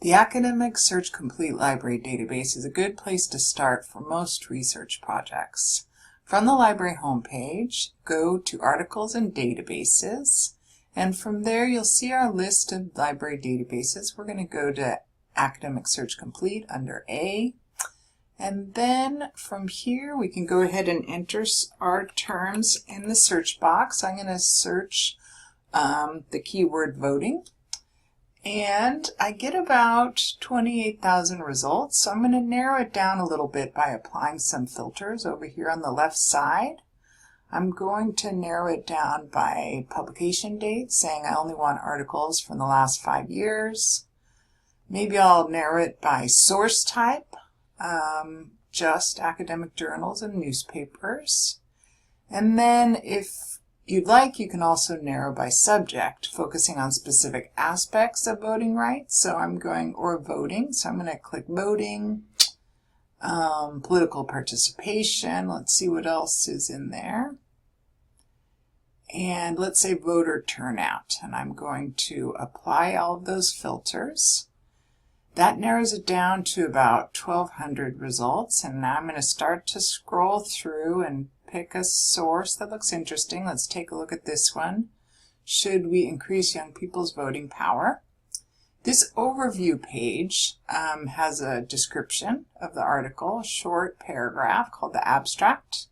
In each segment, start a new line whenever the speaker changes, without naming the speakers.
The Academic Search Complete Library database is a good place to start for most research projects. From the library homepage, go to Articles and Databases, and from there you'll see our list of library databases. We're going to go to Academic Search Complete under A, and then from here we can go ahead and enter our terms in the search box. I'm going to search the keyword voting. And I get about 28,000 results, so I'm going to narrow it down a little bit by applying some filters over here on the left side. I'm going to narrow it down by publication date, saying I only want articles from the last 5 years. Maybe I'll narrow it by source type, just academic journals and newspapers. And then if you'd like, you can also narrow by subject, focusing on specific aspects of voting rights. So I'm going, or voting, so I'm going to click voting, political participation. Let's see what else is in there. And let's say voter turnout, and I'm going to apply all of those filters. That narrows it down to about 1,200 results, and now I'm going to start to scroll through and pick a source that looks interesting. Let's take a look at this one. Should we increase young people's voting power? This overview page has a description of the article, a short paragraph called the abstract.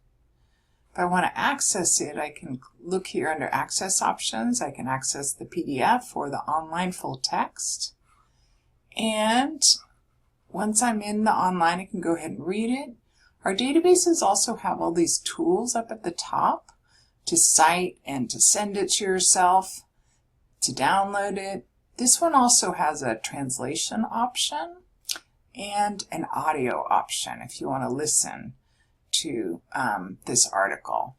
If I want to access it, I can look here under access options. I can access the PDF or the online full text. And once I'm in the online, I can go ahead and read it. Our databases also have all these tools up at the top to cite and to send it to yourself, to download it. This one also has a translation option and an audio option if you want to listen to this article.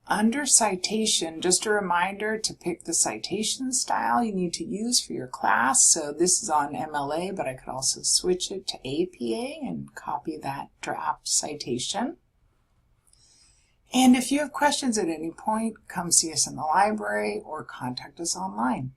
Under citation, just a reminder to pick the citation style you need to use for your class. So this is on MLA, but I could also switch it to APA and copy that draft citation. And if you have questions at any point, come see us in the library or contact us online.